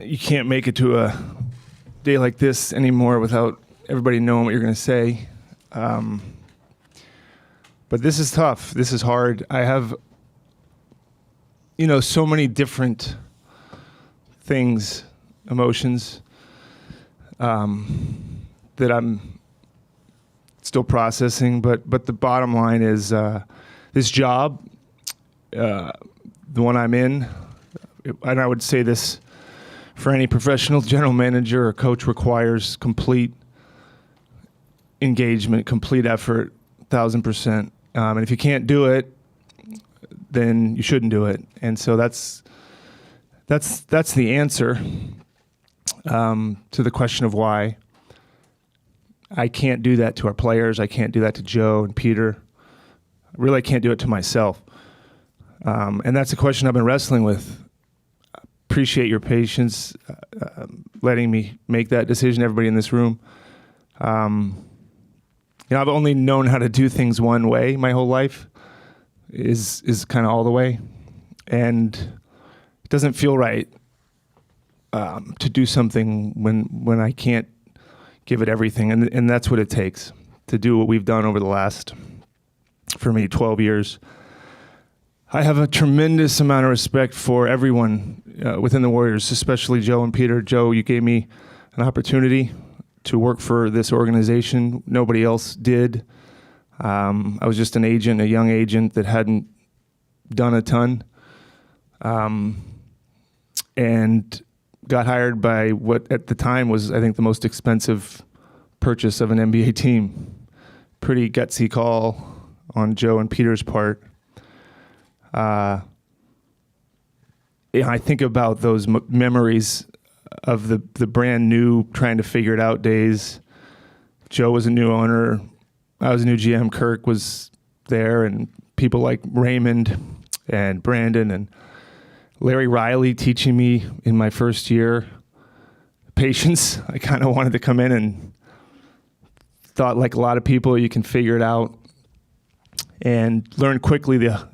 you can't make it to a day like this anymore without everybody knowing what you're going to say. But this is tough. This is hard. I have, so many different things, emotions, that I'm still processing. But the bottom line is this job, the one I'm in, and I would say this for any professional general manager or coach, requires complete engagement, complete effort, 1,000%. And if you can't do it, then you shouldn't do it. And so that's the answer to the question of why. I can't do that to our players. I can't do that to Joe and Peter. Really, I can't do it to myself. And that's a question I've been wrestling with. Appreciate your patience, letting me make that decision, everybody in this room. I've only known how to do things one way my whole life, is kind of all the way. And it doesn't feel right to do something when I can't give it everything. And that's what it takes to do what we've done over the last, for me, 12 years. I have a tremendous amount of respect for everyone within the Warriors, especially Joe and Peter. Joe, you gave me an opportunity to work for this organization. Nobody else did. I was just an agent, a young agent that hadn't done a ton, and got hired by what at the time was, I think, the most expensive purchase of an NBA team. Pretty gutsy call on Joe and Peter's part. I think about those memories of the brand new, trying to figure it out days. Joe was a new owner. I was a new GM. Kirk was there, and people like Raymond and Brandon and Larry Riley teaching me in my first year patience. I kind of wanted to come in and thought, like a lot of people, you can figure it out, and learn quickly the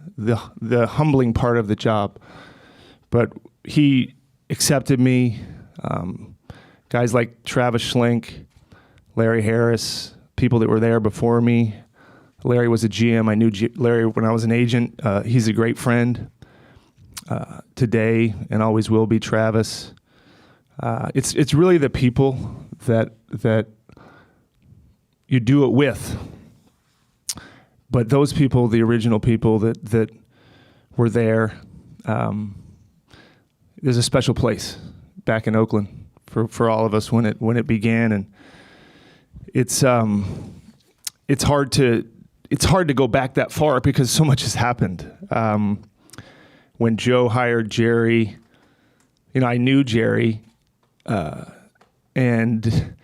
humbling part of the job. But he accepted me. Guys like Travis Schlenk, Larry Harris, people that were there before me. Larry was a GM. I knew Larry when I was an agent. He's a great friend today and always will be. Travis. It's really the people that you do it with. But those people, the original people that were there, there's a special place back in Oakland for all of us when it began, and it's hard to go back that far because so much has happened. When Joe hired Jerry, I knew Jerry, and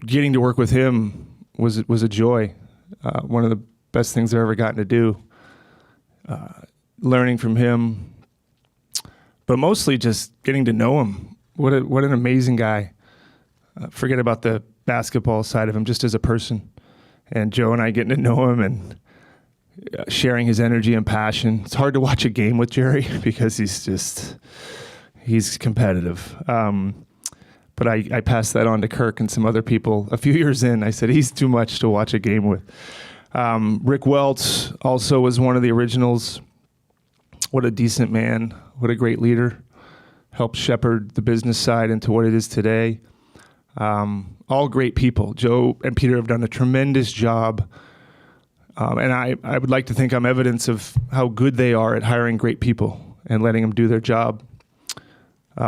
getting to work with him was a joy. One of the best things I've ever gotten to do. Learning from him, but mostly just getting to know him. What an amazing guy. Forget about the basketball side of him, just as a person. And Joe and I getting to know him and sharing his energy and passion. It's hard to watch a game with Jerry because he's competitive. But I passed that on to Kirk and some other people. A few years in, I said, he's too much to watch a game with. Rick Welts also was one of the originals. What a decent man. What a great leader. Helped shepherd the business side into what it is today. All great people. Joe and Peter have done a tremendous job. And I would like to think I'm evidence of how good they are at hiring great people and letting them do their job.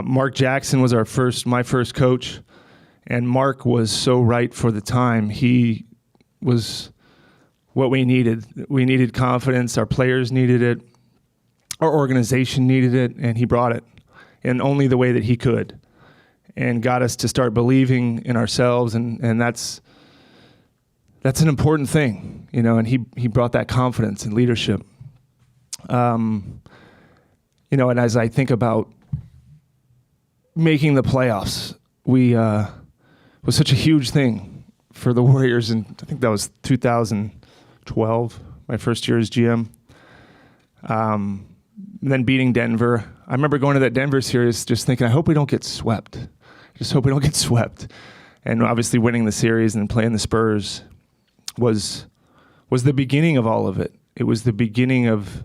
Mark Jackson was my first coach, and Mark was so right for the time. He was what we needed. We needed confidence. Our players needed it. Our organization needed it, and he brought it in only the way that he could, and got us to start believing in ourselves, and that's an important thing, and he brought that confidence and leadership. And as I think about making the playoffs, was such a huge thing for the Warriors, and I think that was 2012, my first year as GM. then beating Denver. I remember going to that Denver series just thinking, I hope we don't get swept. Just hope we don't get swept. And obviously winning the series and playing the Spurs was the beginning of all of it. It was the beginning of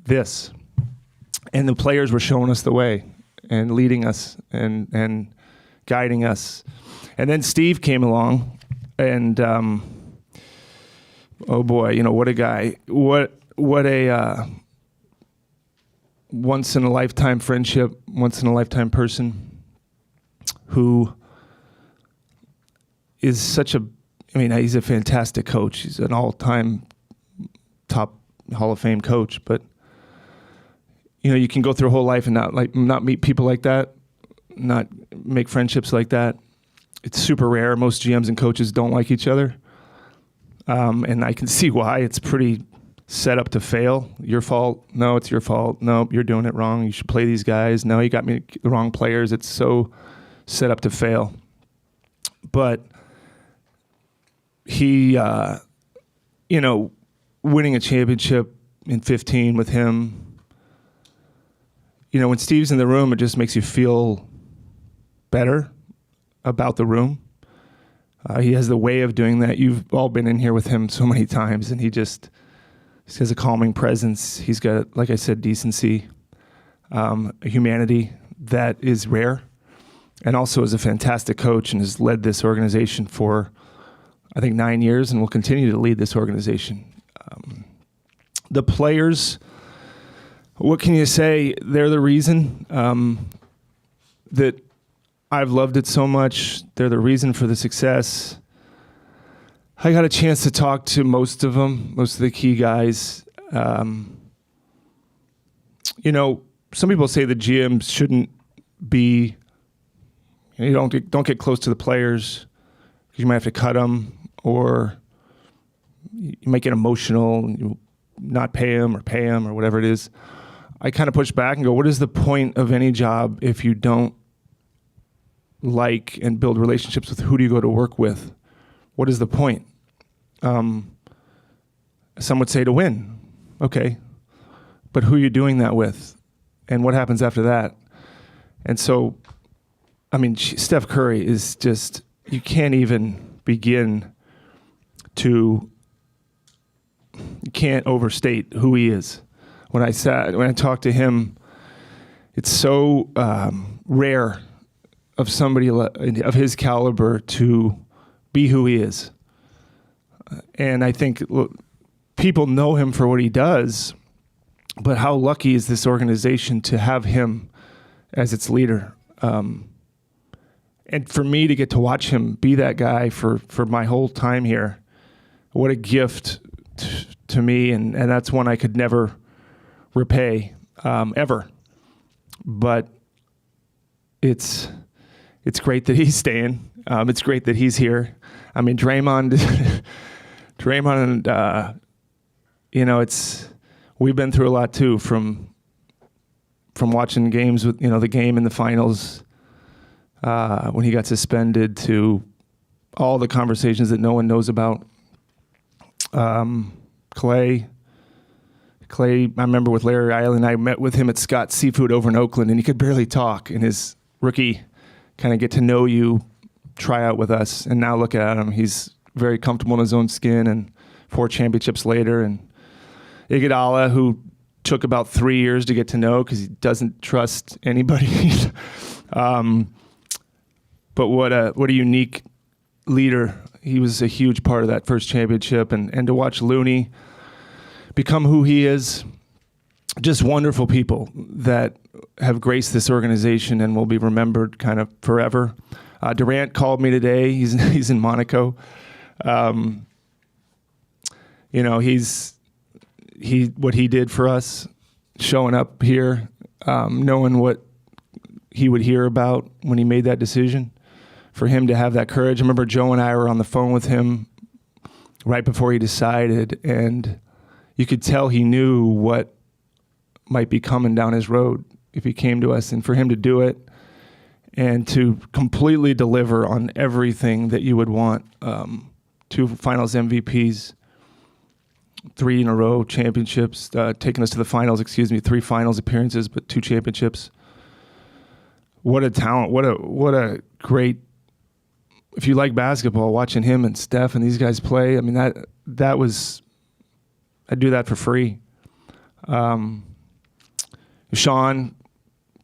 this. And the players were showing us the way and leading us and guiding us. And then Steve came along, and oh boy, you know, what a guy. What a once-in-a-lifetime friendship, once-in-a-lifetime person who is such a, I mean, he's a fantastic coach. He's an all-time top Hall of Fame coach, but you know, you can go through a whole life and not meet people like that, not make friendships like that. It's super rare. Most GMs and coaches don't like each other. And I can see why. It's pretty set up to fail. Your fault. No, it's your fault. No, you're doing it wrong. You should play these guys. No, you got me the wrong players. It's so set up to fail. But he, you know, winning a championship in 15 with him, you know, when Steve's in the room, it just makes you feel better about the room. He has the way of doing that. You've all been in here with him so many times, and he has a calming presence. He's got, like I said, decency, a humanity that is rare, and also is a fantastic coach and has led this organization for, I think, 9 years and will continue to lead this organization. The players, what can you say? They're the reason that I've loved it so much. They're the reason for the success. I got a chance to talk to most of them, most of the key guys. You know, some people say the GMs shouldn't be, you don't get close to the players because you might have to cut them, or you might get emotional and you not pay them or whatever it is. I kind of push back and go, what is the point of any job if you don't like and build relationships with who do you go to work with? What is the point? Some would say to win. Okay. But who are you doing that with? And what happens after that? And so, I mean, Steph Curry is just, you can't even begin to, you can't overstate who he is. When I talked to him, it's so rare of somebody of his caliber to be who he is. And I think people know him for what he does, but how lucky is this organization to have him as its leader? And for me to get to watch him be that guy for my whole time here, what a gift to me. And that's one I could never repay, ever. But it's great that he's staying. It's great that he's here. I mean, Draymond, you know, we've been through a lot too, from watching games with, you know, the game in the finals, when he got suspended, to all the conversations that no one knows about. Clay, I remember with Larry Island, I met with him at Scott's Seafood over in Oakland, and he could barely talk in his rookie kind of get to know you tryout with us. And now look at him. He's very comfortable in his own skin, and 4 championships later. And Iguodala, who took about 3 years to get to know because he doesn't trust anybody. But what a unique leader. He was a huge part of that first championship. And to watch Looney become who he is, just wonderful people that have graced this organization and will be remembered kind of forever. Durant called me today. He's in Monaco. You know, what he did for us, showing up here, knowing what he would hear about when he made that decision, for him to have that courage. I remember Joe and I were on the phone with him right before he decided, and you could tell he knew what might be coming down his road if he came to us. And for him to do it and to completely deliver on everything that you would want, 2 finals MVPs, 3 in a row championships, taking us to the finals, 3 finals appearances, but 2 championships. What a talent. What a great, if you like basketball, watching him and Steph and these guys play, I mean, that was, I'd do that for free. Sean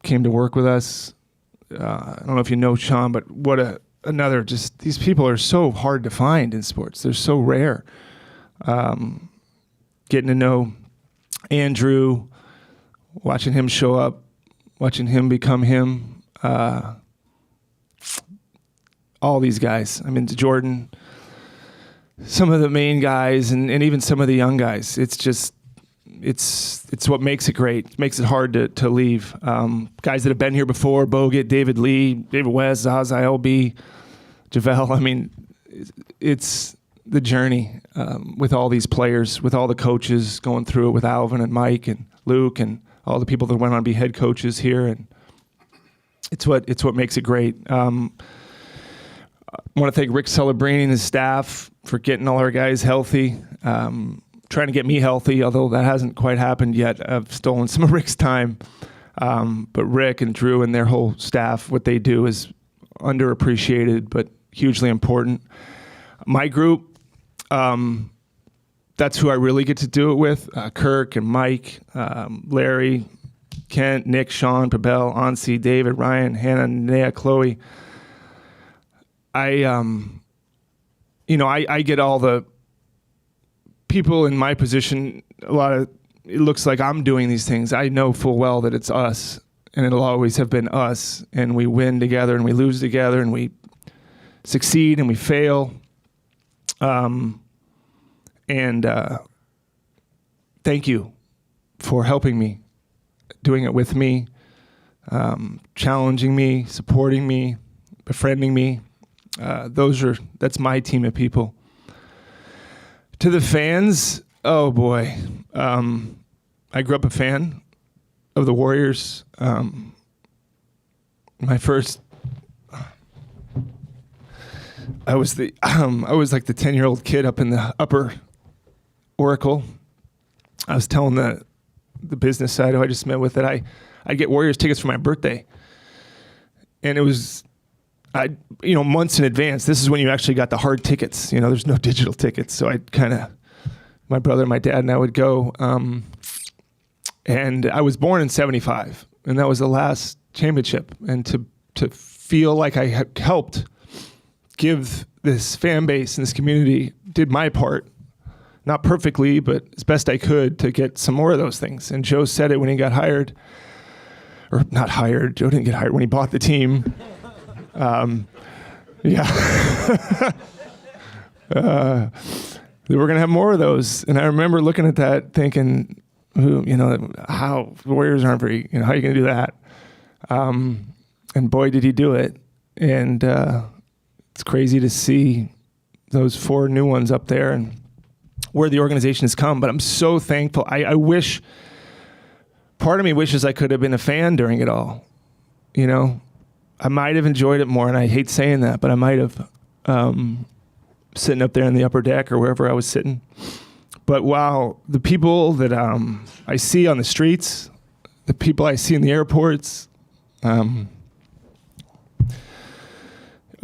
came to work with us. I don't know if you know Sean, but another, just these people are so hard to find in sports. They're so rare. Getting to know Andrew, watching him show up, watching him become him. All these guys. I mean, Jordan, some of the main guys, and even some of the young guys. It's just, it's what makes it great. It makes it hard to leave. Guys that have been here before: Bogut, David Lee, David West, Zaza, LB, JaVale. I mean, it's the journey with all these players, with all the coaches going through it, with Alvin and Mike and Luke and all the people that went on to be head coaches here, and it's what makes it great. I want to thank Rick Celebrini and his staff for getting all our guys healthy, trying to get me healthy, although that hasn't quite happened yet. I've stolen some of Rick's time. But Rick and Drew and their whole staff, what they do is underappreciated but hugely important. My group, that's who I really get to do it with. Kirk and Mike, Larry, Kent, Nick, Sean, Pabel, Ansi, David, Ryan, Hannah, Nea, Chloe. I get all the people in my position, it looks like I'm doing these things. I know full well that it's us, and it'll always have been us, and we win together and we lose together and we succeed and we fail. Thank you for helping me, doing it with me, challenging me, supporting me, befriending me. That's my team of people. To the fans, oh boy. I grew up a fan of the Warriors. My first, I was like the 10-year-old kid up in the upper Oracle. I was telling the business side who I just met with that I get Warriors tickets for my birthday. And it was, months in advance. This is when you actually got the hard tickets. There's no digital tickets. So my brother, my dad, and I would go. And I was born in 75, and that was the last championship. And to feel like I helped give this fan base and this community, did my part, not perfectly, but as best I could, to get some more of those things. And Joe said it when he got hired, or not hired. Joe didn't get hired when he bought the team. Yeah. They were going to have more of those. And I remember looking at that thinking, how the Warriors aren't very, how are you going to do that? And boy, did he do it. And it's crazy to see those 4 new ones up there and where the organization has come. But I'm so thankful. I wish, part of me wishes I could have been a fan during it all. I might have enjoyed it more, and I hate saying that, but I might have, sitting up there in the upper deck or wherever I was sitting. But wow, the people that I see on the streets, the people I see in the airports,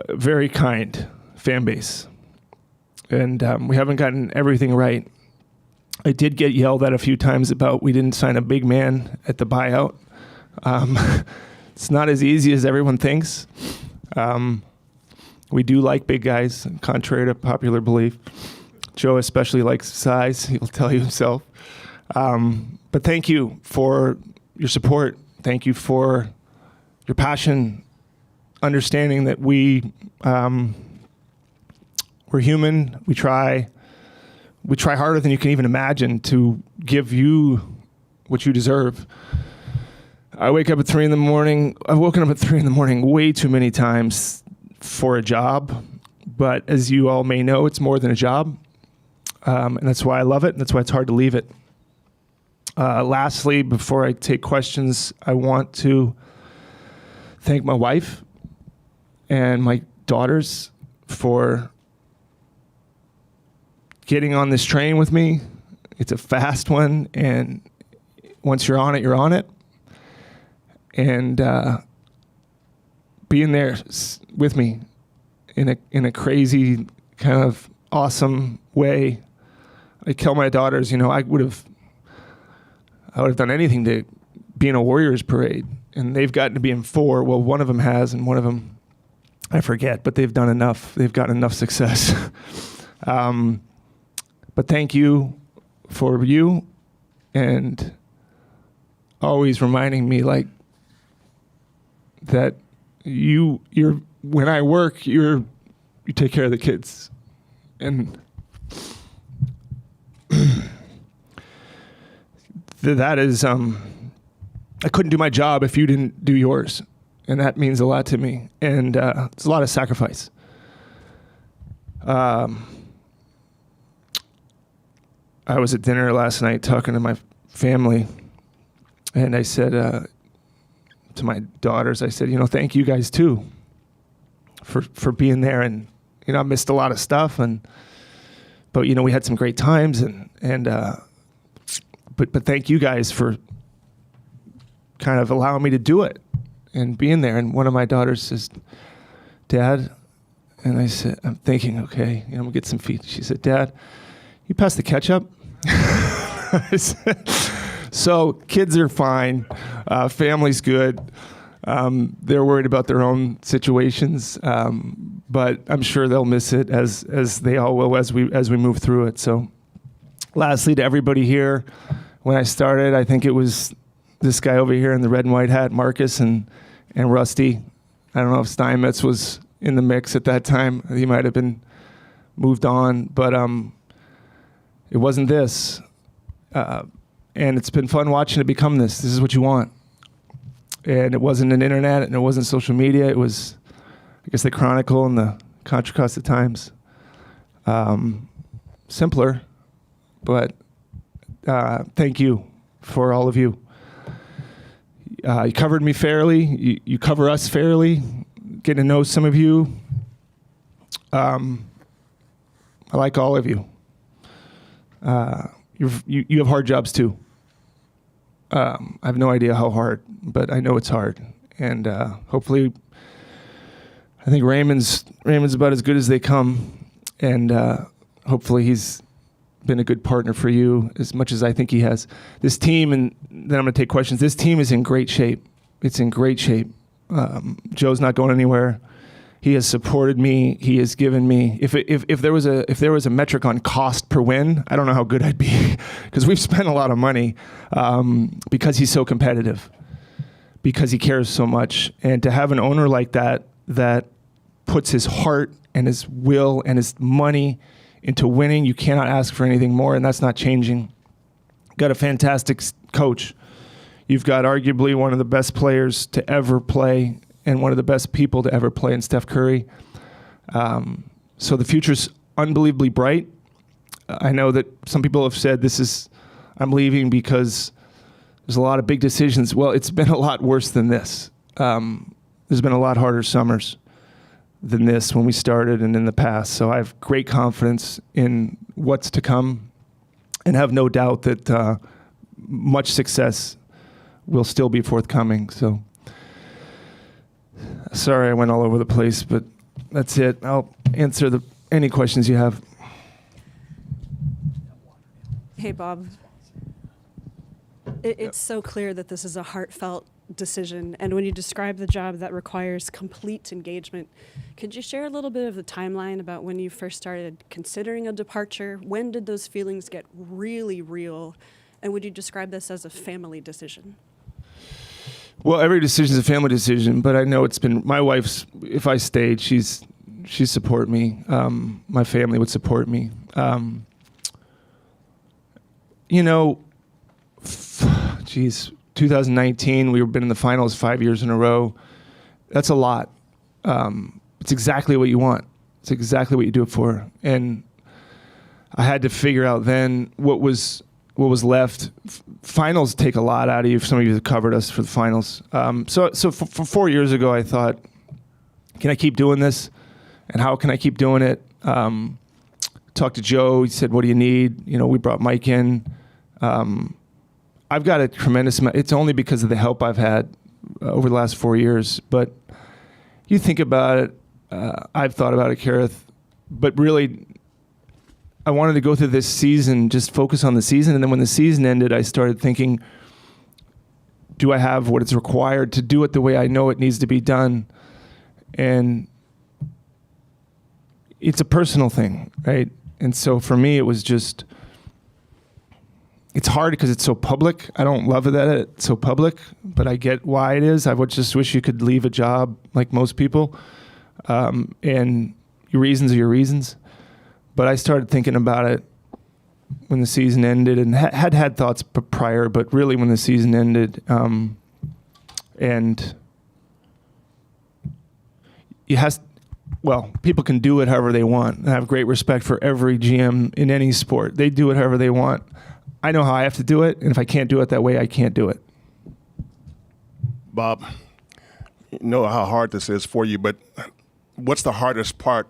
very kind fan base. And we haven't gotten everything right. I did get yelled at a few times about we didn't sign a big man at the buyout. It's not as easy as everyone thinks. We do like big guys, contrary to popular belief. Joe especially likes size. He'll tell you himself. But thank you for your support. Thank you for your passion, understanding that we're human. We try harder than you can even imagine to give you what you deserve. I wake up at 3 in the morning. I've woken up at 3 in the morning way too many times for a job. But as you all may know, it's more than a job. And that's why I love it. And that's why it's hard to leave it. Lastly, before I take questions, I want to thank my wife and my daughters for getting on this train with me It's a fast one, and once you're on it, you're on it. And being there with me in a crazy kind of awesome way. I tell my daughters, I would have done anything to be in a Warriors parade, and they've gotten to be in 4. Well, one of them has, and one of them I forget, but they've done enough. They've gotten enough success. But thank you for you, and always reminding me that you're when I work, you take care of the kids, and that is I couldn't do my job if you didn't do yours, and that means a lot to me, and it's a lot of sacrifice. I was at dinner last night talking to my family, and I said to my daughters, I said, thank you guys too for being there. And I missed a lot of stuff, but we had some great times, but thank you guys for kind of allowing me to do it and being there. And one of my daughters says, Dad, and I said, I'm thinking, okay, I'm gonna get some feet. She said, Dad, you pass the ketchup? I said, so kids are fine. Family's good. They're worried about their own situations, but I'm sure they'll miss it as they all will as we move through it. So, lastly, to everybody here, when I started, I think it was this guy over here in the red and white hat, Marcus and Rusty. I don't know if Steinmetz was in the mix at that time. He might have been moved on, but it wasn't this. And it's been fun watching it become this. This is what you want. And it wasn't an internet, and it wasn't social media. It was, I guess, the Chronicle and the Contra Costa Times. Simpler, but thank you for all of you. You covered me fairly. You cover us fairly. Getting to know some of you. I like all of you. You have hard jobs too. I have no idea how hard, but I know it's hard. And hopefully, I think Raymond's about as good as they come. And hopefully he's been a good partner for you as much as I think he has. This team, and then I'm going to take questions. This team is in great shape. It's in great shape. Joe's not going anywhere. He has supported me. He has given me. If there was a metric on cost per win, I don't know how good I'd be, because we've spent a lot of money because he's so competitive, because he cares so much, and to have an owner like that puts his heart and his will and his money into winning, you cannot ask for anything more, and that's not changing. Got a fantastic coach. You've got arguably one of the best players to ever play and one of the best people to ever play in Steph Curry. So the future's unbelievably bright. I know that some people have said I'm leaving because there's a lot of big decisions. Well, it's been a lot worse than this. There's been a lot harder summers than this when we started and in the past. So I have great confidence in what's to come and have no doubt that much success will still be forthcoming. So sorry I went all over the place, but that's it. I'll answer any questions you have. Hey, Bob. It's so clear that this is a heartfelt decision, and when you describe the job that requires complete engagement, could you share a little bit of the timeline about when you first started considering a departure? When did those feelings get really real, and would you describe this as a family decision? Well, every decision is a family decision, but I know it's been my wife's. If I stayed, she support me. My family would support me. 2019, we've been in the finals 5 years in a row. That's a lot. It's exactly what you want. It's exactly what you do it for. And I had to figure out then what was left. Finals take a lot out of you. Some of you have covered us for the finals. So for 4 years ago, I thought, can I keep doing this? And how can I keep doing it? talked to Joe. He said, "What do you need?" We brought Mike in. I've got a tremendous amount. It's only because of the help I've had over the last 4 years. But you think about it. I've thought about it, Kareth. But really, I wanted to go through this season, just focus on the season. And then when the season ended, I started thinking, do I have what is required to do it the way I know it needs to be done? And it's a personal thing, right? And so for me, it was just, it's hard because it's so public. I don't love it that it's so public, but I get why it is. I would just wish you could leave a job like most people. And your reasons are your reasons. But I started thinking about it when the season ended, and had thoughts prior, but really when the season ended, and people can do it however they want. And I have great respect for every GM in any sport. They do it however they want. I know how I have to do it, and if I can't do it that way, I can't do it. Bob, you know how hard this is for you, but what's the hardest part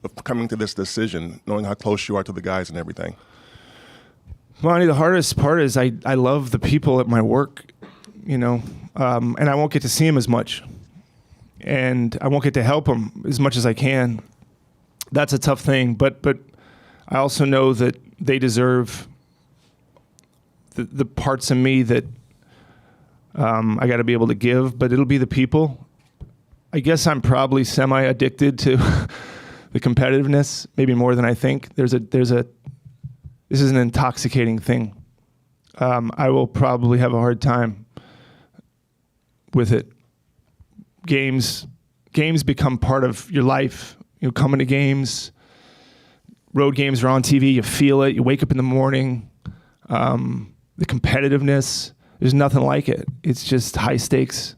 of coming to this decision, knowing how close you are to the guys and everything? Monty, the hardest part is I love the people at my work, and I won't get to see them as much, and I won't get to help them as much as I can. That's a tough thing, but I also know that they deserve the parts of me that I got to be able to give, but it'll be the people. I guess I'm probably semi-addicted to the competitiveness, maybe more than I think. This is an intoxicating thing. I will probably have a hard time with it. Games become part of your life. Coming to games, road games are on TV, you feel it, you wake up in the morning. The competitiveness, there's nothing like it. It's just high stakes.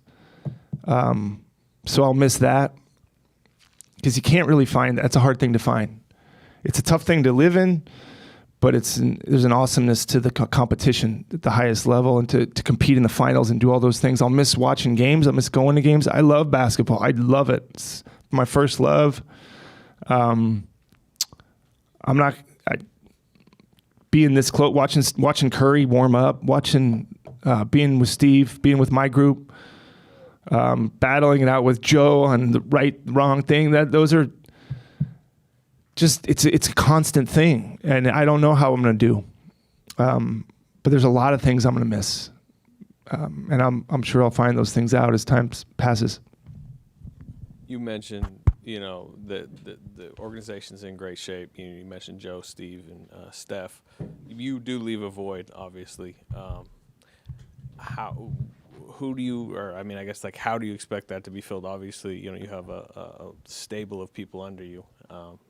So I'll miss that because you can't really find that. It's a hard thing to find. It's a tough thing to live in, but there's an awesomeness to the competition at the highest level, and to compete in the finals and do all those things. I'll miss watching games. I'll miss going to games. I love basketball. I love it. It's my first love. Being this close, watching Curry warm up, being with Steve, being with my group, battling it out with Joe on the wrong thing. Those are just, it's a constant thing, and I don't know how I'm going to do. But there's a lot of things I'm going to miss, and I'm sure I'll find those things out as time passes. You mentioned, the organization's in great shape. You mentioned Joe, Steve, and Steph. You do leave a void, obviously. How do you expect that to be filled? Obviously, you have a stable of people under you.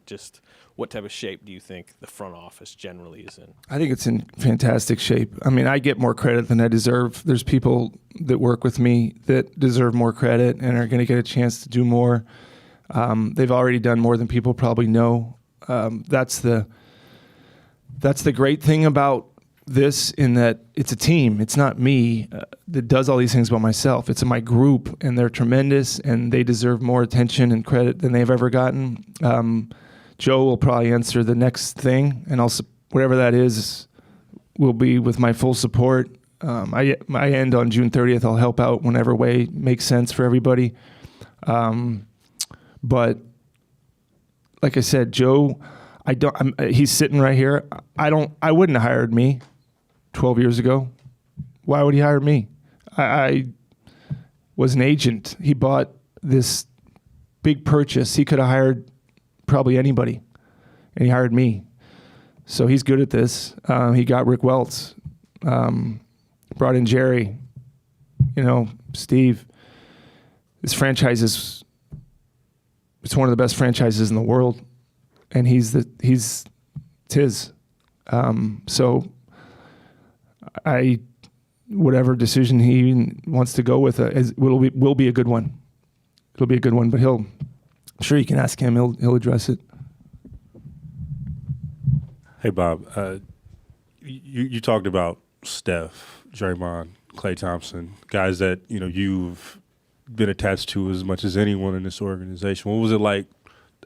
Just what type of shape do you think the front office generally is in? I think it's in fantastic shape. I get more credit than I deserve. There's people that work with me that deserve more credit and are going to get a chance to do more. They've already done more than people probably know. That's the great thing about this, in that it's a team. It's not me that does all these things by myself. It's my group, and they're tremendous, and they deserve more attention and credit than they've ever gotten. Joe will probably answer the next thing, and whatever that is will be with my full support. I end on June 30th. I'll help out whenever way makes sense for everybody. But like I said, Joe, he's sitting right here. I wouldn't have hired me 12 years ago. Why would he hire me? I was an agent. He bought this big purchase. He could have hired probably anybody, and he hired me. So he's good at this. He got Rick Welts, brought in Jerry, Steve. This franchise it's one of the best franchises in the world, and it's his. So whatever decision he wants to go with will be a good one. It'll be a good one, but I'm sure you can ask him. He'll address it. Hey, Bob, you talked about Steph, Draymond, Klay Thompson, guys that you've been attached to as much as anyone in this organization. What was it like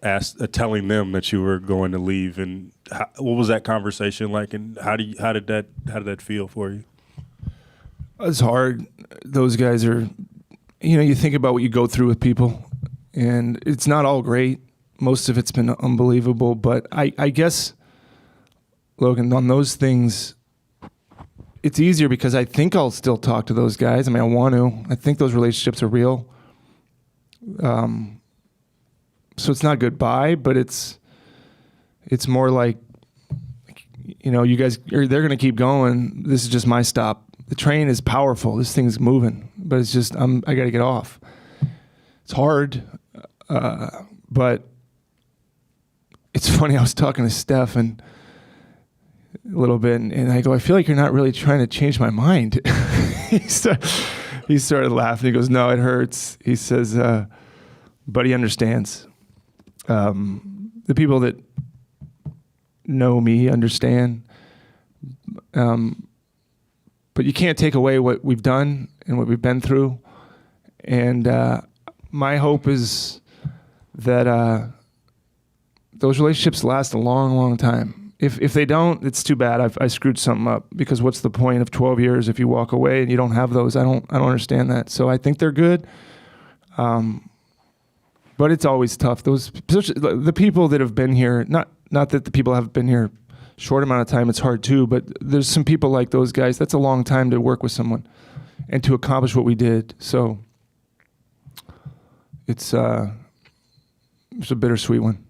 telling them that you were going to leave, and what was that conversation like, and how did that feel for you? It's hard. Those guys are, you think about what you go through with people, and it's not all great. Most of it's been unbelievable, but I guess, Logan, on those things, it's easier because I think I'll still talk to those guys. I mean, I want to. I think those relationships are real. So it's not goodbye, but it's more like, you guys, they're going to keep going. This is just my stop. The train is powerful. This thing's moving, but it's just, I got to get off. It's hard, but it's funny. I was talking to Steph and a little bit, and I go, I feel like you're not really trying to change my mind. He started laughing. He goes, no, it hurts. He says, but he understands. The people that know me understand. But you can't take away what we've done and what we've been through. And my hope is that those relationships last a long, long time. If they don't, it's too bad. I screwed something up, because what's the point of 12 years if you walk away and you don't have those? I don't understand that. So I think they're good. But it's always tough. The people that have been here, not that the people have been here short amount of time, it's hard too, but there's some people like those guys. That's a long time to work with someone and to accomplish what we did. So it's a bittersweet one.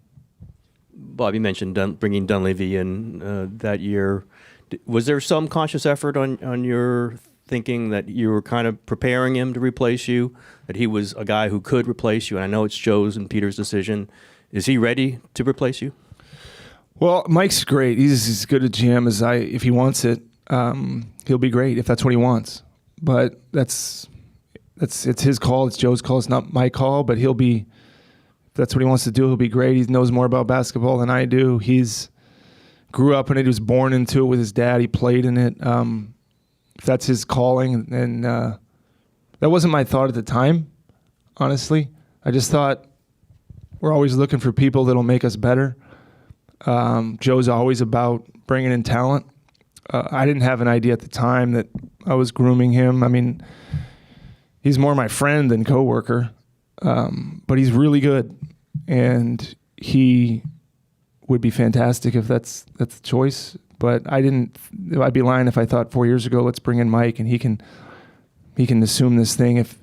Bob, you mentioned bringing Dunleavy in that year. Was there some conscious effort on your thinking that you were kind of preparing him to replace you, that he was a guy who could replace you? And I know it's Joe's and Peter's decision. Is he ready to replace you? Well, Mike's great. He's as good a GM as if he wants it, he'll be great if that's what he wants. But it's his call. It's Joe's call. It's not my call, but he'll be, if that's what he wants to do, he'll be great. He knows more about basketball than I do. He's grew up in it. He was born into it with his dad. He played in it. If that's his calling, and that wasn't my thought at the time, honestly. I just thought we're always looking for people that'll make us better. Joe's always about bringing in talent. I didn't have an idea at the time that I was grooming him. I mean, he's more my friend than coworker, but he's really good, and he would be fantastic if that's the choice. But I'd be lying if I thought 4 years ago, let's bring in Mike and he can assume this thing. If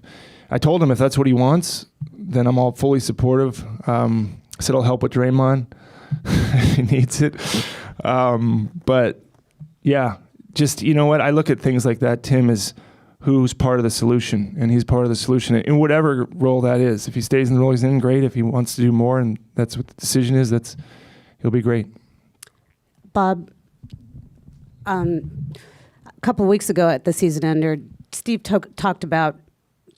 I told him if that's what he wants, then I'm all fully supportive. I said I'll help with Draymond if he needs it. But yeah, just, you know what? I look at things like that, Tim, as who's part of the solution, and he's part of the solution in whatever role that is. If he stays in the role he's in, great. If he wants to do more and that's what the decision is, he'll be great. Bob, a couple of weeks ago at the season ender, Steve talked about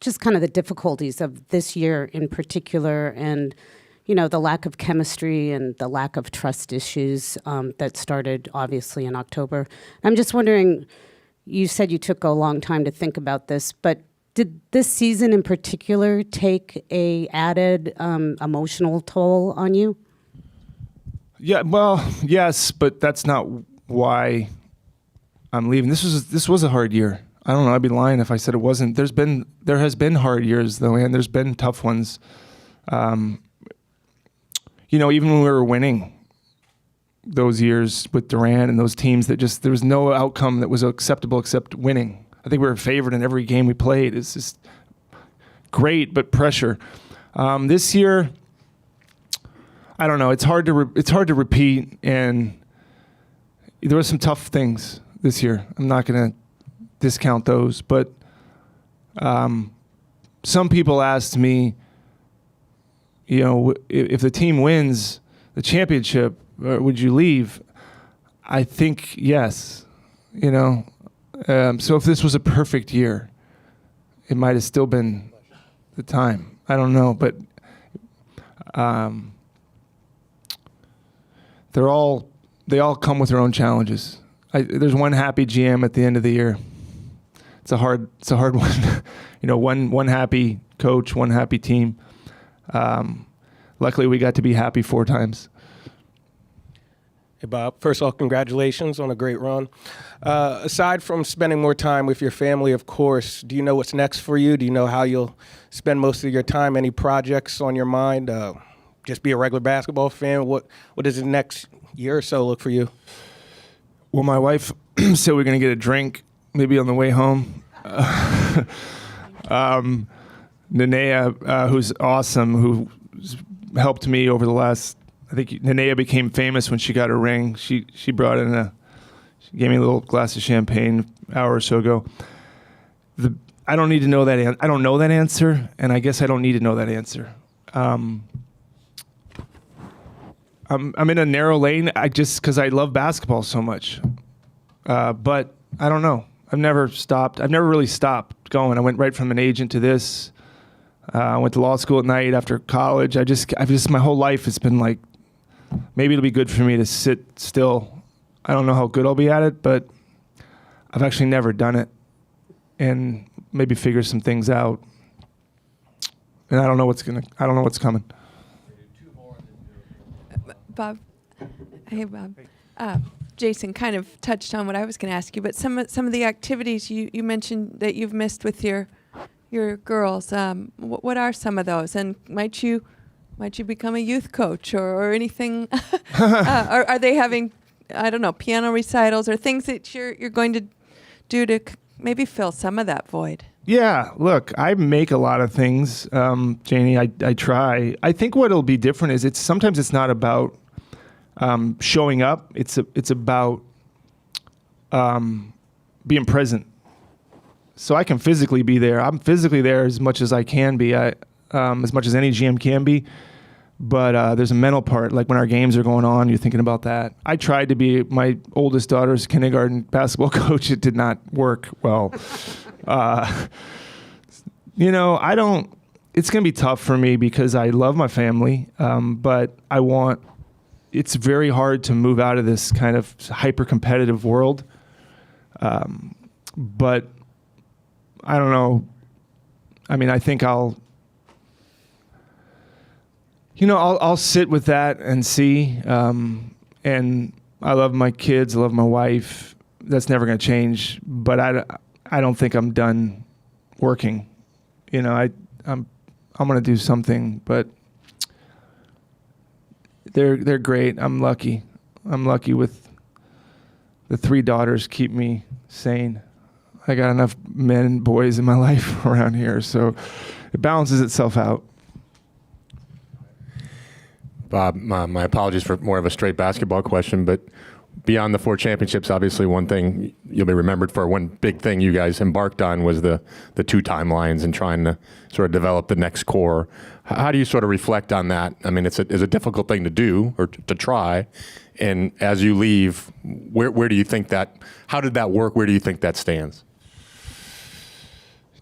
just kind of the difficulties of this year in particular, and the lack of chemistry and the lack of trust issues that started obviously in October. I'm just wondering, you said you took a long time to think about this, but did this season in particular take a added emotional toll on you? Yeah, well, yes, but that's not why I'm leaving. This was a hard year. I don't know. I'd be lying if I said it wasn't. There has been hard years though, and there's been tough ones. Even when we were winning those years with Durant and those teams that there was no outcome that was acceptable except winning. I think we were favored in every game we played. It's just great, but pressure. This year, I don't know. It's hard to repeat, and there were some tough things this year. I'm not going to discount those, but some people asked me, if the team wins the championship, would you leave? I think yes. So if this was a perfect year, it might have still been the time. I don't know, but they all come with their own challenges. There's one happy GM at the end of the year. It's a hard one. One happy coach, one happy team. luckily we got to be happy 4 times. Hey, Bob. First of all, congratulations on a great run. Aside from spending more time with your family, of course, do you know what's next for you? Do you know how you'll spend most of your time? Any projects on your mind? Just be a regular basketball fan? What does the next year or so look for you? Well, my wife said we're going to get a drink maybe on the way home. Nenea, who's awesome, who helped me over the last, I think Nenea became famous when she got her ring. She brought in she gave me a little glass of champagne an hour or so ago. I don't need to know that. I don't know that answer, and I guess I don't need to know that answer. I'm in a narrow lane. Because I love basketball so much. But I don't know. I've never really stopped going. I went right from an agent to this. I went to law school at night after college. I've just my whole life it's been like, maybe it'll be good for me to sit still. I don't know how good I'll be at it, but I've actually never done it, and maybe figure some things out. And I don't know what's coming. Bob, hey Bob. Jason kind of touched on what I was going to ask you, but some of the activities you mentioned that you've missed with your girls. What are some of those? And might you become a youth coach or anything? Are they having, I don't know, piano recitals or things that you're going to do to maybe fill some of that void? Yeah, look, I make a lot of things, Janie. I try. I think what'll be different is sometimes it's not about showing up. It's about being present. So I can physically be there. I'm physically there as much as I can be, as much as any GM can be. But there's a mental part. Like when our games are going on, you're thinking about that. I tried to be my oldest daughter's kindergarten basketball coach. It did not work well. It's going to be tough for me because I love my family, but it's very hard to move out of this kind of hyper-competitive world. But I don't know. I mean, I think I'll sit with that and see. And I love my kids. I love my wife. That's never going to change. But I don't think I'm done working. I'm going to do something. But they're great. I'm lucky. I'm lucky with the 3 daughters keep me sane. I got enough men and boys in my life around here, so it balances itself out. Bob, my apologies for more of a straight basketball question, but beyond the 4 championships, obviously one thing you'll be remembered for, one big thing you guys embarked on was the 2 timelines and trying to sort of develop the next core. How do you sort of reflect on that? I mean, it's a difficult thing to do or to try. And as you leave, where do you think how did that work? Where do you think that stands?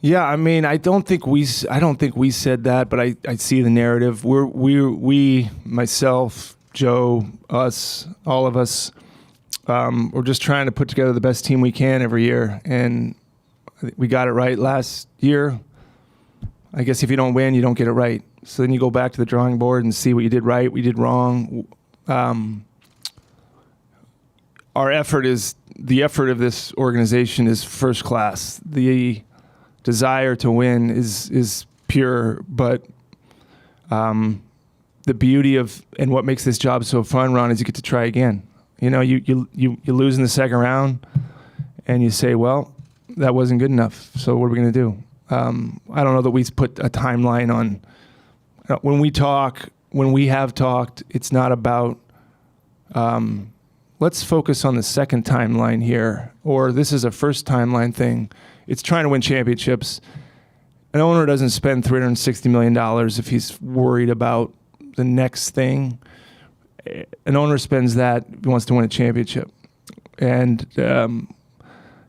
Yeah, I mean, I don't think we said that, but I see the narrative. We, myself, Joe, us, all of us, we're just trying to put together the best team we can every year, and I think we got it right last year. I guess if you don't win, you don't get it right. So then you go back to the drawing board and see what you did right, what you did wrong. The effort of this organization is first class. The desire to win is pure, but the beauty of and what makes this job so fun, Ron, is you get to try again. You lose in the second round, and you say, well, that wasn't good enough. So what are we going to do? I don't know that we put a timeline on. When we have talked, it's not about let's focus on the second timeline here, or this is a first timeline thing. It's trying to win championships. An owner doesn't spend $360 million if he's worried about the next thing. An owner spends that if he wants to win a championship. And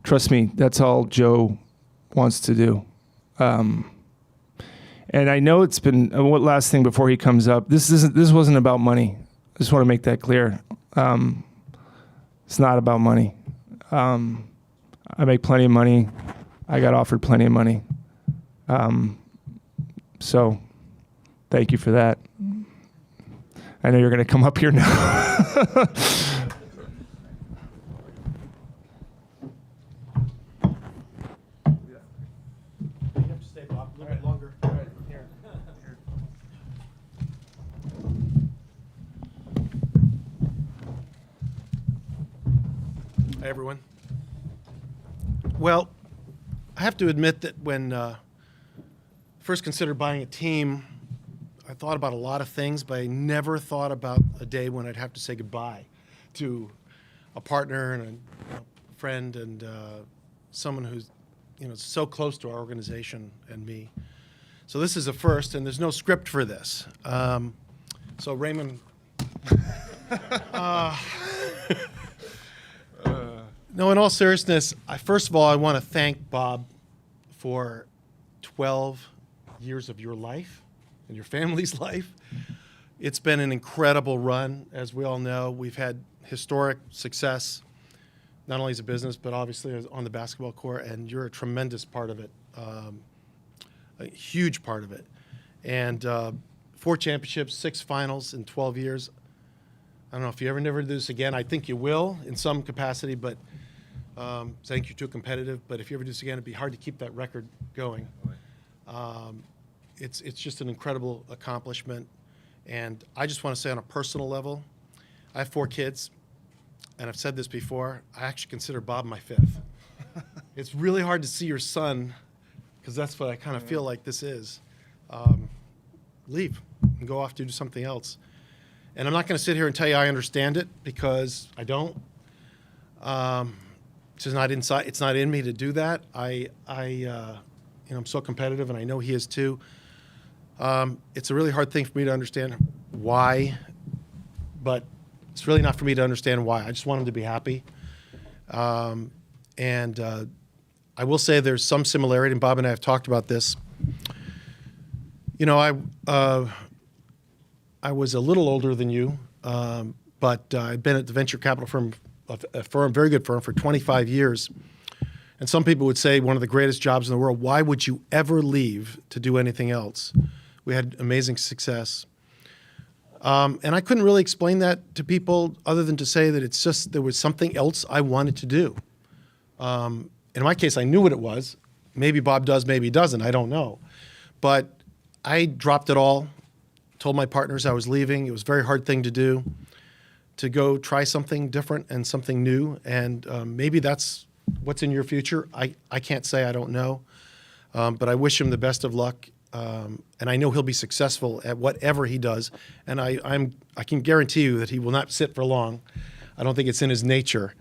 trust me, that's all Joe wants to do. And I know it's been, what last thing before he comes up, this wasn't about money. I just want to make that clear. It's not about money. I make plenty of money. I got offered plenty of money. So thank you for that. I know you're going to come up here now. Hi, everyone. Well, I have to admit that when first considered buying a team, I thought about a lot of things, but I never thought about a day when I'd have to say goodbye to a partner and a friend and someone who's so close to our organization and me. So this is a first, and there's no script for this. So Raymond. No, in all seriousness, first of all, I want to thank Bob for 12 years of your life and your family's life. It's been an incredible run. As we all know, we've had historic success, not only as a business, but obviously on the basketball court, and you're a tremendous part of it, a huge part of it. And 4 championships, 6 finals in 12 years. I don't know if you ever never do this again. I think you will in some capacity, but thank you, too competitive. But if you ever do this again, it'd be hard to keep that record going. It's just an incredible accomplishment. And I just want to say on a personal level, I have 4 kids, and I've said this before, I actually consider Bob my 5th. It's really hard to see your son, because that's what I kind of feel like this is, leave and go off to do something else. And I'm not going to sit here and tell you I understand it, because I don't. It's just not inside. It's not in me to do that. I'm so competitive, and I know he is too. It's a really hard thing for me to understand why, but it's really not for me to understand why. I just want him to be happy. And I will say there's some similarity, and Bob and I have talked about this. I was a little older than you, but I'd been at the venture capital firm, a firm, very good firm, for 25 years. And some people would say one of the greatest jobs in the world. Why would you ever leave to do anything else? We had amazing success. And I couldn't really explain that to people other than to say that it's just there was something else I wanted to do. In my case, I knew what it was. Maybe Bob does, maybe he doesn't. I don't know. But I dropped it all, told my partners I was leaving. It was a very hard thing to do, to go try something different and something new. And maybe that's what's in your future. I can't say, I don't know. But I wish him the best of luck. And I know he'll be successful at whatever he does. And I can guarantee you that he will not sit for long. I don't think it's in his nature.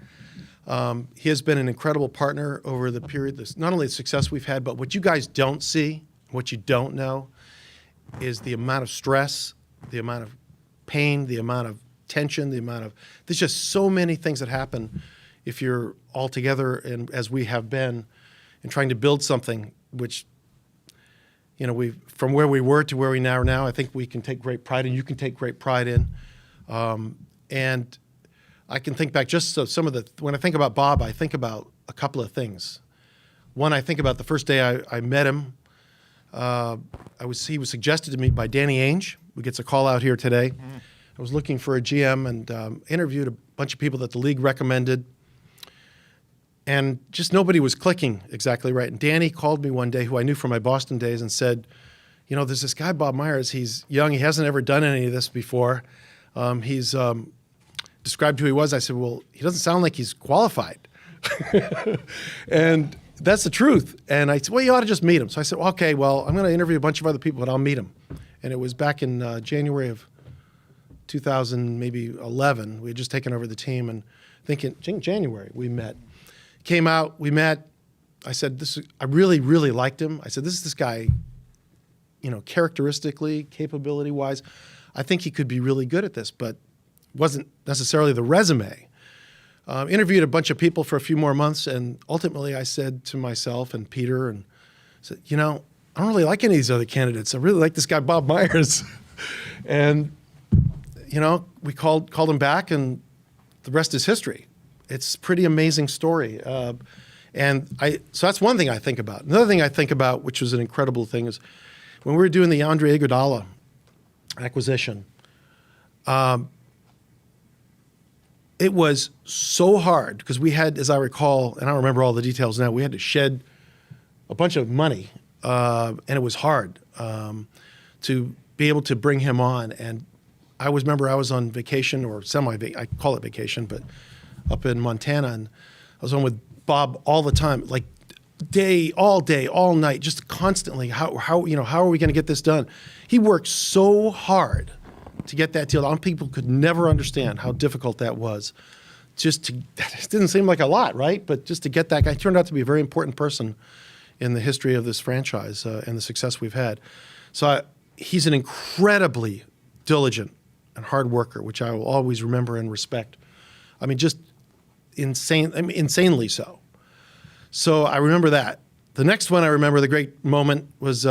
He has been an incredible partner over the period, not only the success we've had, but what you guys don't see, what you don't know, is the amount of stress, the amount of pain, the amount of tension, there's just so many things that happen if you're all together, and as we have been, in trying to build something which, from where we were to where we are now, I think we can take great pride in, you can take great pride in. And I can think back just so when I think about Bob, I think about a couple of things. One, I think about the first day I met him. He was suggested to me by Danny Ainge, who gets a call out here today. I was looking for a GM and interviewed a bunch of people that the league recommended. And just nobody was clicking exactly right. And Danny called me one day, who I knew from my Boston days, and said, there's this guy, Bob Myers. He's young. He hasn't ever done any of this before. He's described who he was. I said, well, he doesn't sound like he's qualified. And that's the truth. And I said, well, you ought to just meet him. So I said, well, okay, well, I'm going to interview a bunch of other people, but I'll meet him. And it was back in January of 2000, maybe 11. We had just taken over the team, and I think in January we met. Came out, we met. I said, I really, really liked him. I said, this guy, characteristically, capability-wise, I think he could be really good at this, but wasn't necessarily the resume. Interviewed a bunch of people for a few more months, and ultimately I said to myself and Peter, and said, I don't really like any of these other candidates. I really like this guy, Bob Myers. And, we called him back, and the rest is history. It's a pretty amazing story. So that's one thing I think about. Another thing I think about, which was an incredible thing, is when we were doing the Andre Iguodala acquisition, It was so hard because we had, as I recall, and I don't remember all the details now, we had to shed a bunch of money, and it was hard to be able to bring him on. And I remember I was on vacation, or I call it vacation, but up in Montana, and I was on with Bob all the time, like all day, all night, just constantly. How are we going to get this done? He worked so hard to get that deal. People could never understand how difficult that was. It didn't seem like a lot, right? But just to get that guy, turned out to be a very important person in the history of this franchise and the success we've had. So he's an incredibly diligent and hard worker, which I will always remember and respect. I mean, just insanely so. So I remember that. The next one I remember, the great moment, was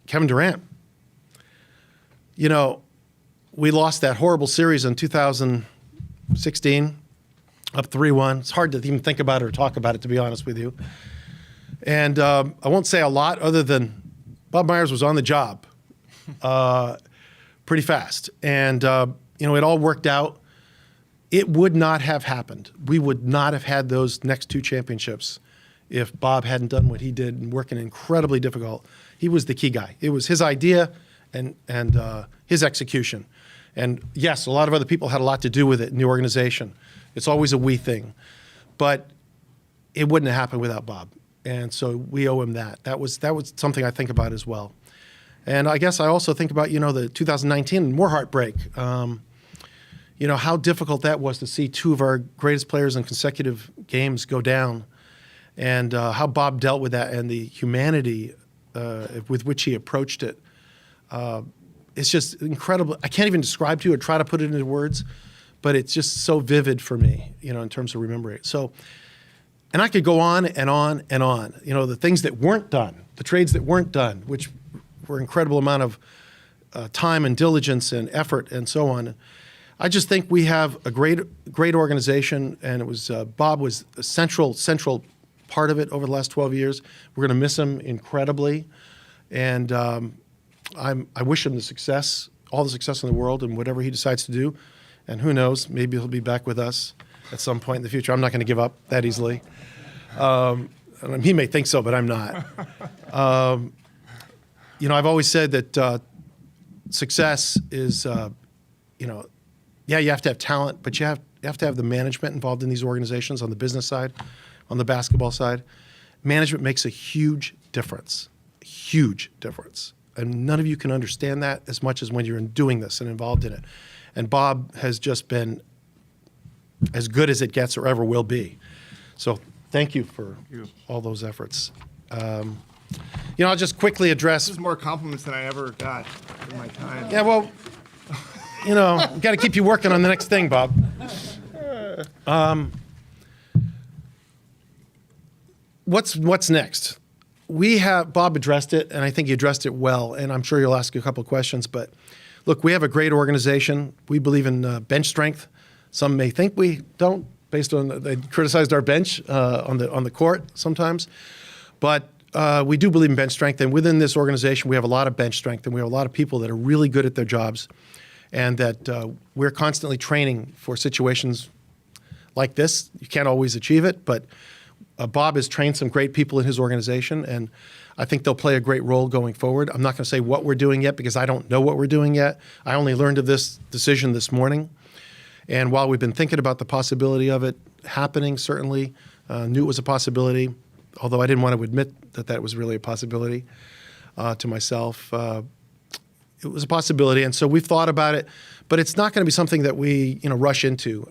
Kevin Durant. You know, we lost that horrible series in 2016, up 3-1. It's hard to even think about it or talk about it, to be honest with you. And I won't say a lot other than Bob Myers was on the job pretty fast. And, it all worked out. It would not have happened. We would not have had those next 2 championships if Bob hadn't done what he did and working incredibly difficult. He was the key guy. It was his idea and his execution. And yes, a lot of other people had a lot to do with it in the organization. It's always a we thing. But it wouldn't have happened without Bob. And so we owe him that. That was something I think about as well. And I guess I also think about, the 2019, more heartbreak. How difficult that was to see 2 of our greatest players in consecutive games go down, and how Bob dealt with that and the humanity with which he approached it. It's just incredible. I can't even describe to you or try to put it into words, but it's just so vivid for me, in terms of remembering it. So, and I could go on and on and on. The things that weren't done, the trades that weren't done, which were incredible amount of time and diligence and effort and so on. I just think we have a great organization, and it was Bob was a central part of it over the last 12 years. We're going to miss him incredibly, and I wish him all the success in the world, and whatever he decides to do. And who knows, maybe he'll be back with us at some point in the future. I'm not going to give up that easily. He may think so, but I'm not. I've always said that success is, you have to have talent, but you have to have the management involved in these organizations on the business side, on the basketball side. Management makes a huge difference, and none of you can understand that as much as when you're doing this and involved in it. And Bob has just been as good as it gets or ever will be. So thank you for all those efforts. I'll just quickly address. This is more compliments than I ever got in my time. Yeah, well, we've got to keep you working on the next thing, Bob. What's next? Bob addressed it, and I think he addressed it well, and I'm sure you'll ask a couple of questions, but look, we have a great organization. We believe in bench strength. Some may think we don't, based on they criticized our bench on the court sometimes, but we do believe in bench strength, and within this organization, we have a lot of bench strength, and we have a lot of people that are really good at their jobs, and that we're constantly training for situations like this. You can't always achieve it, but Bob has trained some great people in his organization, and I think they'll play a great role going forward. I'm not going to say what we're doing yet because I don't know what we're doing yet. I only learned of this decision this morning, and while we've been thinking about the possibility of it happening, certainly knew it was a possibility, although I didn't want to admit that was really a possibility to myself. It was a possibility, and so we've thought about it, but it's not going to be something that we rush into.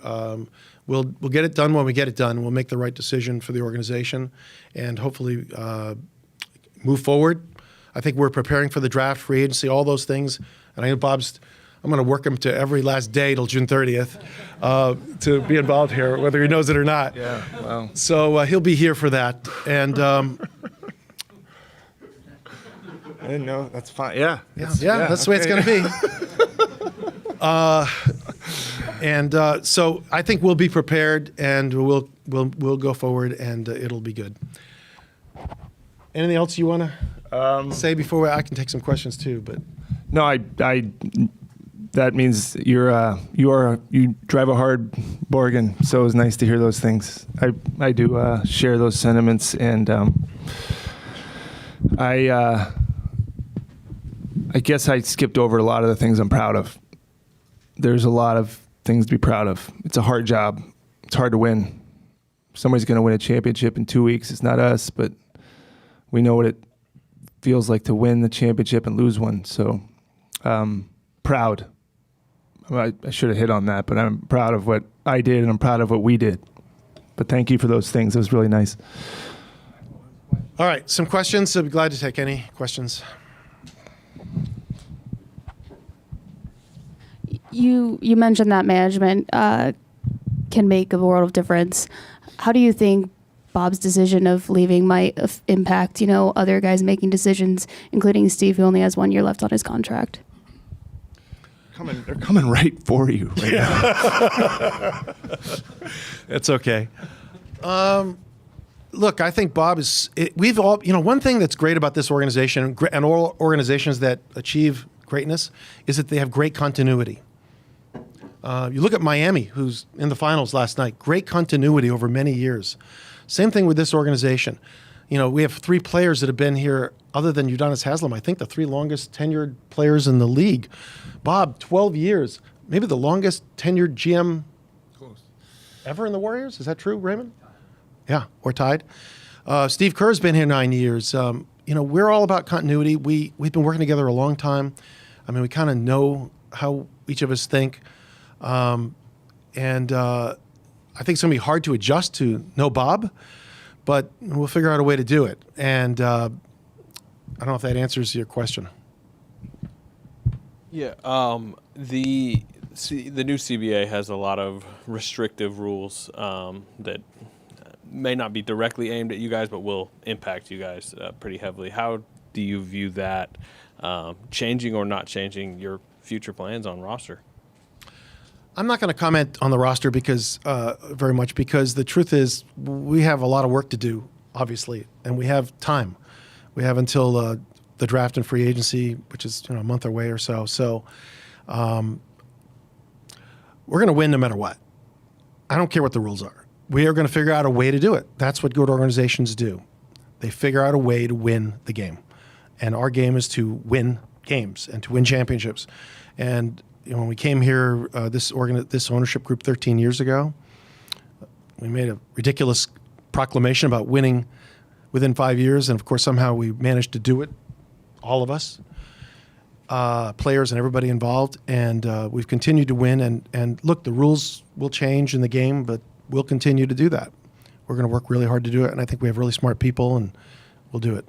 We'll get it done when we get it done. We'll make the right decision for the organization, and hopefully move forward. I think we're preparing for the draft, free agency, all those things, and I know I'm going to work him to every last day till June 30th to be involved here, whether he knows it or not. Yeah, well. So he'll be here for that, and. I didn't know. That's fine. Yeah. That's the way it's going to be. And so I think we'll be prepared, and we'll go forward, and it'll be good. Anything else you want to say before I can take some questions too? But No, I that means you drive a hard bargain. So it's nice to hear those things. I do share those sentiments, and I guess I skipped over a lot of the things I'm proud of. There's a lot of things to be proud of. It's a hard job. It's hard to win. Somebody's going to win a championship in 2 weeks. It's not us, but we know what it feels like to win the championship and lose one. So proud. I should have hit on that, but I'm proud of what I did, and I'm proud of what we did. But thank you for those things. It was really nice. All right, some questions. I'd be glad to take any questions. You mentioned that management can make a world of difference. How do you think Bob's decision of leaving might impact, other guys making decisions, including Steve, who only has 1 year left on his contract? They're coming right for you right now. It's okay. Look, I think Bob is. We've all, one thing that's great about this organization and all organizations that achieve greatness is that they have great continuity. You look at Miami, who's in the finals last night. Great continuity over many years. Same thing with this organization. We have 3 players that have been here, other than Udonis Haslem, I think the 3 longest tenured players in the league. Bob, 12 years, maybe the longest tenured GM ever in the Warriors. Is that true, Raymond? Yeah, or tied. Steve Kerr's been here 9 years. We're all about continuity. We've been working together a long time. I mean, we kind of know how each of us think. I think it's going to be hard to adjust to know Bob, but we'll figure out a way to do it. And I don't know if that answers your question. Yeah, the new CBA has a lot of restrictive rules that may not be directly aimed at you guys, but will impact you guys pretty heavily. How do you view that changing or not changing your future plans on roster? I'm not going to comment on the roster very much because the truth is we have a lot of work to do, obviously, and we have time. We have until the draft and free agency, which is a month away or so. So we're going to win no matter what. I don't care what the rules are. We are going to figure out a way to do it. That's what good organizations do. They figure out a way to win the game. And our game is to win games and to win championships. And when we came here, this ownership group 13 years ago, we made a ridiculous proclamation about winning within 5 years. And of course, somehow we managed to do it, all of us, players and everybody involved. And we've continued to win. And look, the rules will change in the game, but we'll continue to do that. We're going to work really hard to do it. And I think we have really smart people, and we'll do it.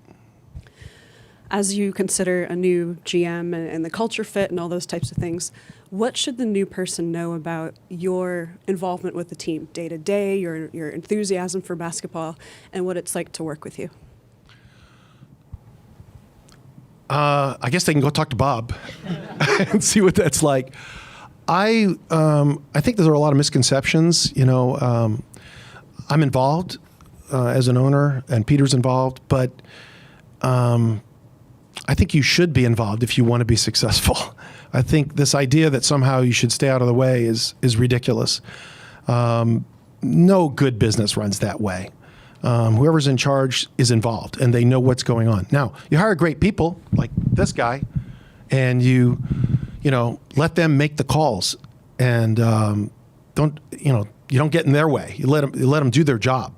As you consider a new GM and the culture fit and all those types of things, what should the new person know about your involvement with the team day to day, your enthusiasm for basketball, and what it's like to work with you? I guess they can go talk to Bob and see what that's like. I think there are a lot of misconceptions. I'm involved as an owner, and Peter's involved, but I think you should be involved if you want to be successful. I think this idea that somehow you should stay out of the way is ridiculous. No good business runs that way. Whoever's in charge is involved, and they know what's going on. Now, you hire great people like this guy, and you let them make the calls, and you don't get in their way. You let them do their job.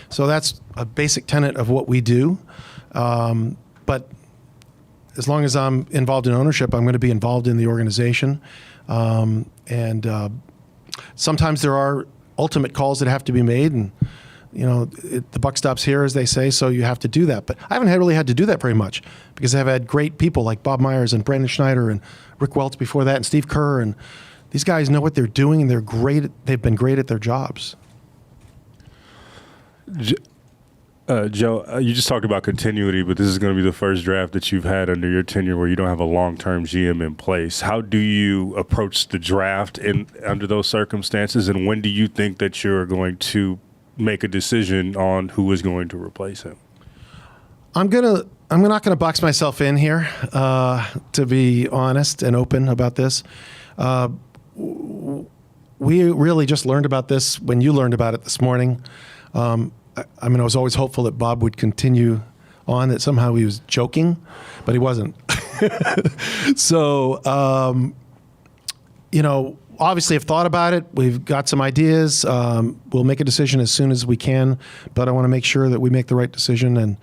So that's a basic tenet of what we do. But as long as I'm involved in ownership, I'm going to be involved in the organization. Sometimes there are ultimate calls that have to be made, and the buck stops here, as they say, so you have to do that. But I haven't really had to do that very much because I've had great people like Bob Myers and Brandon Schneider and Rick Welts before that and Steve Kerr, and these guys know what they're doing, and they're great. They've been great at their jobs. Joe, you just talked about continuity, but this is going to be the first draft that you've had under your tenure where you don't have a long-term GM in place. How do you approach the draft under those circumstances, and when do you think that you're going to make a decision on who is going to replace him? I'm gonna I'm not going to box myself in here, to be honest and open about this. We really just learned about this when you learned about it this morning. I mean, I was always hopeful that Bob would continue on, that somehow he was joking, but he wasn't. So, obviously I've thought about it. We've got some ideas. We'll make a decision as soon as we can, but I want to make sure that we make the right decision. And,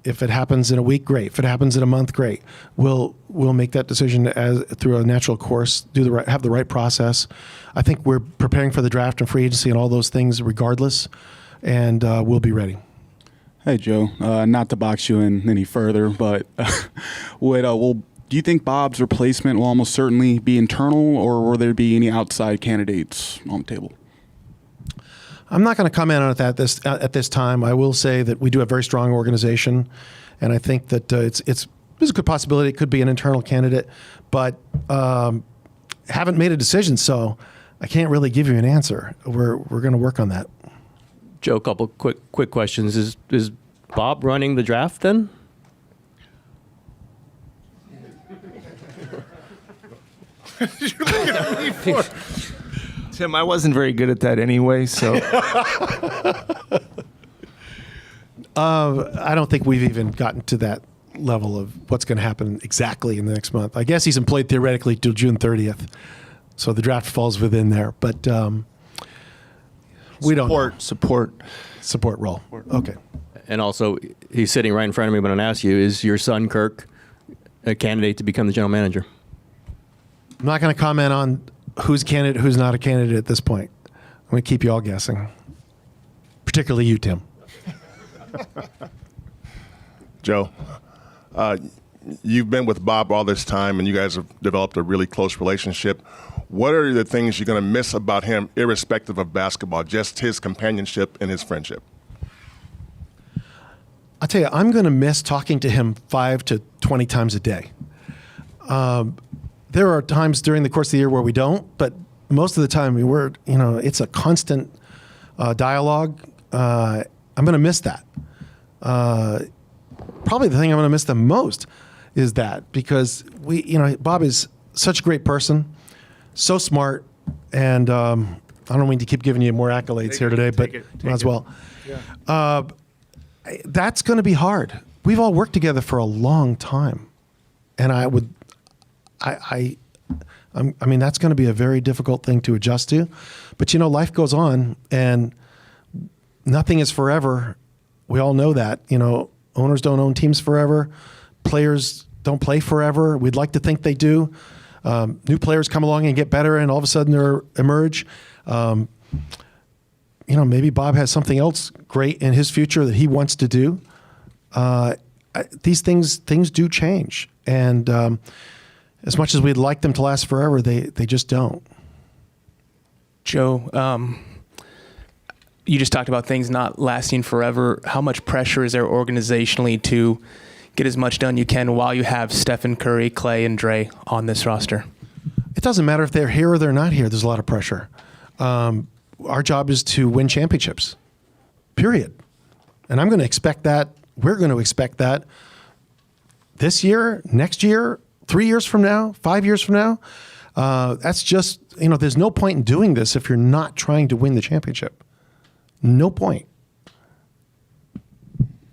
if it happens in a week, great. If it happens in a month, great. We'll make that decision through a natural course, have the right process. I think we're preparing for the draft and free agency and all those things regardless, and we'll be ready. Hey, Joe, not to box you in any further, but do you think Bob's replacement will almost certainly be internal, or will there be any outside candidates on the table? I'm not going to comment on it at this time. I will say that we do have a very strong organization, and I think that there's a good possibility it could be an internal candidate, but haven't made a decision, so I can't really give you an answer. We're going to work on that. Joe, a couple quick questions. Is Bob running the draft then? Tim, I wasn't very good at that anyway, so. I don't think we've even gotten to that level of what's going to happen exactly in the next month. I guess he's employed theoretically till June 30th, so the draft falls within there. But we don't know. Support role. Okay. And also, he's sitting right in front of me, but I'm going to ask you, is your son, Kirk, a candidate to become the general manager? I'm not going to comment on who's a candidate, who's not a candidate at this point. I'm going to keep you all guessing, particularly you, Tim. Joe, you've been with Bob all this time, and you guys have developed a really close relationship. What are the things you're going to miss about him, irrespective of basketball, just his companionship and his friendship? I'll tell you, I'm going to miss talking to him 5 to 20 times a day. There are times during the course of the year where we don't, but most of the time it's a constant dialogue. I'm going to miss that. Probably the thing I'm going to miss the most is that, because Bob is such a great person, so smart, and I don't mean to keep giving you more accolades here today, but might as well. Yeah. That's going to be hard. We've all worked together for a long time, and I mean, that's going to be a very difficult thing to adjust to. But life goes on, and nothing is forever. We all know that. Owners don't own teams forever. Players don't play forever. We'd like to think they do. New players come along and get better, and all of a sudden they emerge. Maybe Bob has something else great in his future that he wants to do. These things do change, and as much as we'd like them to last forever, they just don't. Joe, you just talked about things not lasting forever. How much pressure is there organizationally to get as much done you can while you have Stephen Curry, Clay, and Dre on this roster? It doesn't matter if they're here or they're not here. There's a lot of pressure. Our job is to win championships, period. And I'm going to expect that. We're going to expect that this year, next year, 3 years from now, 5 years from now. That's just, there's no point in doing this if you're not trying to win the championship. No point.